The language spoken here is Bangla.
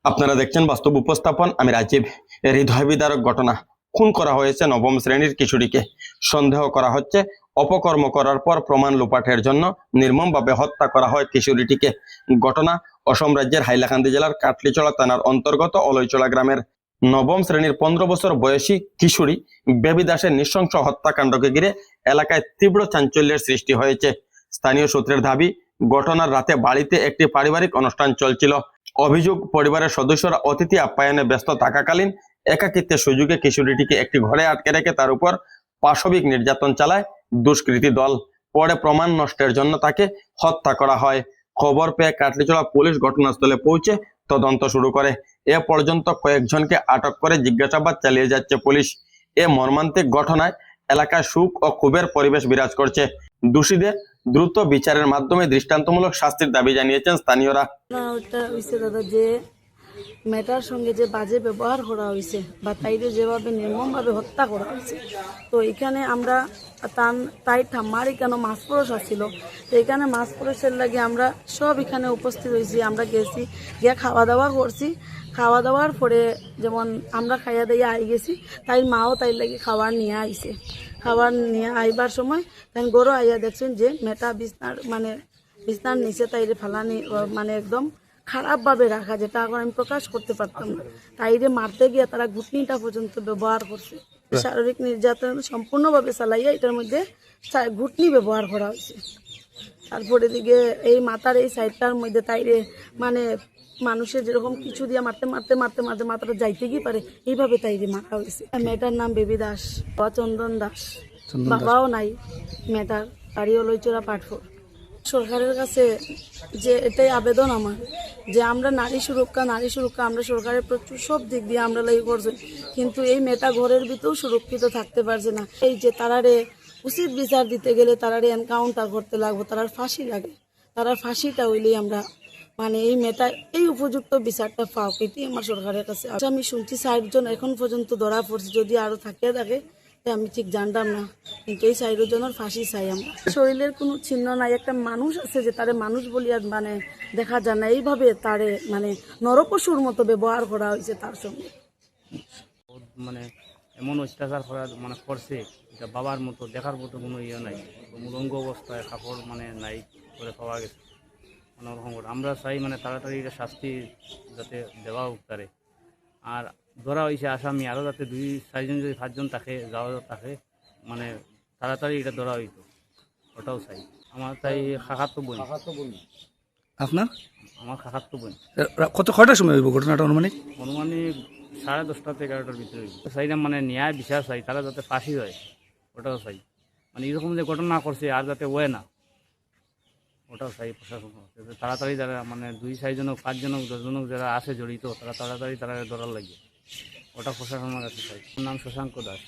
আপনারা দেখছেন বাস্তব উপস্থাপন। আমি রাজীব। হৃদয় বিদারক ঘটনা। খুন করা হয়েছে নবম শ্রেণীর কিশোরীকে। সন্দেহ করা হচ্ছে অপকর্ম করার পর প্রমাণ লোপাটের জন্য নির্মমভাবে হত্যা করা হয় কিশোরীটিকে। ঘটনা অসম রাজ্যের হাইলাকান্দি জেলার কাটলিচড়া থানার অন্তর্গত অলইচড়া গ্রামের। নবম শ্রেণীর 15 বছর বয়সী কিশোরী বেবি দাসের নৃশংস হত্যাকাণ্ডকে ঘিরে এলাকায় তীব্র চাঞ্চল্যের সৃষ্টি হয়েছে। স্থানীয় সূত্রের দাবি, ঘটনার রাতে বাড়িতে একটি পারিবারিক অনুষ্ঠান চলছিল। অভিযোগ, পরিবারের সদস্যরা অতিথি আপ্যায়নে ব্যস্ত থাকাকালীন একাকিত্বের সুযোগে কিশোরীটিকে একটি ঘরে আটকে রেখে তার উপর পাশবিক নির্যাতন চালায় দুষ্কৃতী দল। পরে প্রমাণ নষ্টের জন্য তাকে হত্যা করা হয়। খবর পেয়ে কাটলিচড়া পুলিশ ঘটনাস্থলে পৌঁছে তদন্ত শুরু করে। এ পর্যন্ত কয়েকজনকে আটক করে জিজ্ঞাসাবাদ চালিয়ে যাচ্ছে পুলিশ। এ মর্মান্তিক ঘটনায় এলাকায় শোক ও ক্ষোভের পরিবেশ বিরাজ করছে। দোষীদের দ্রুত বিচারের মাধ্যমে দৃষ্টান্তমূলক শাস্তির দাবি জানিয়েছেন স্থানীয়রা। ওটা হয়েছে দাদা, যে মেয়েটার সঙ্গে যে বাজে ব্যবহার করা হয়েছে বা তাইরে যেভাবে নির্মমভাবে হত্যা করা হয়েছে, তো এখানে আমরা তাই ঠাম্মার এখানে মাছ পরশ আসছিল। তো এখানে মাছ পরশের লাগে আমরা সব এখানে উপস্থিত হয়েছি। আমরা গেছি, গিয়ে খাওয়া দাওয়া করছি। খাওয়া দাওয়ার পরে যেমন আমরা খাইয়া দিয়ে আই গেছি, তাই মাও তাই লাগে খাবার নিয়ে আইছে। খাবার নিয়ে আইবার সময় তাই গরু আইয়া দেখছেন যে মেয়েটা বিছনার নিচে তাইরে ফালানি, মানে একদম খারাপভাবে রাখা, যেটা এখন আমি প্রকাশ করতে পারতাম না। তাইরে মারতে গিয়ে তারা ঘুটনিটা পর্যন্ত ব্যবহার করছে। শারীরিক নির্যাতন সম্পূর্ণভাবে চালাইয়া এটার মধ্যে ঘুটনি ব্যবহার করা হয়েছে। তারপরে দিকে এই মাথার এই সাইডটার মধ্যে তাইরে মানে মানুষের যেরকম কিছু দিয়ে মারতে মারতে মারতে মাঝে মাথাটা যাইতে গিয়ে পারে এইভাবে তাইরে মারা হয়েছে। মেয়েটার নাম বেবি দাস, চন্দন দাস। বাবাও নাই মেয়েটার, বাড়ি অলইচড়া পাটফোর। সরকারের কাছে যে এটাই আবেদন আমার, যে আমরা নারী সুরক্ষা আমরা সরকারের প্রচুর সব দিক দিয়ে আমরা লাগি করছি, কিন্তু এই মেয়েটা ঘরের ভিতরেও সুরক্ষিত থাকতে পারছে না। এই যে তারারে উচিত বিচার দিতে গেলে তারারে এনকাউন্টার করতে লাগবো, তারার ফাঁসি লাগে। তারার ফাঁসিটা হইলেই আমরা মানে এই মেয়েটা এই উপযুক্ত বিচারটা পাও, এটি আমার সরকারের কাছে। আমি শুনছি 60 জন এখন পর্যন্ত ধরা পড়ছে, যদি আরো থাকে আমি ঠিক জানতাম না, কিন্তু এই 60 জনের ফাঁসি চাই আমরা। শরীরের কোনো চিহ্ন নাই, একটা মানুষ আছে যে তারে মানুষ বলিয়া মানে দেখা যায় না, এইভাবে তারে মানে নরপশুর মতো ব্যবহার করা হয়েছে তার সঙ্গে। মানে এমন অত্যাচার করার মানে করছে, এটা বাবার মতো দেখার মতো কোনো ইয়ে নাই। মূলঙ্গ অবস্থায় কাপড় মানে নাই করে পাওয়া গেছে। মানে ওরকম আমরা চাই মানে তাড়াতাড়ি এটা শাস্তি যাতে দেওয়া হোক তারে। আর ধরা হয়েছে আসামি, আরও যাতে 2-4 জন যদি 5 জন থাকে যাওয়া থাকে, মানে তাড়াতাড়ি এটা ধরা হইতো, ওটাও চাই। আমার তাই খাখাতো বোন। আপনার? আমার খাখাতো বোন। কয়টার সময় হইব ঘটনাটা অনুমানিক? 10:30 থেকে 11টার ভিতরে হইব। চাইলাম মানে ন্যায় বিচার চাই, তারা যাতে ফাঁসি হয় ওটাও চাই। মানে এরকম যে ঘটনা করছে আর যাতে ওয়ে না, ওটাও চাই প্রশাসন। তাড়াতাড়ি যারা মানে 2-4 জন 5 জন 10 জন যারা আছে জড়িত, তারা তাড়াতাড়ি তারা ধরার লাগে, ওটা প্রশাসনের কাছে চাই। নাম শশাঙ্ক দাস।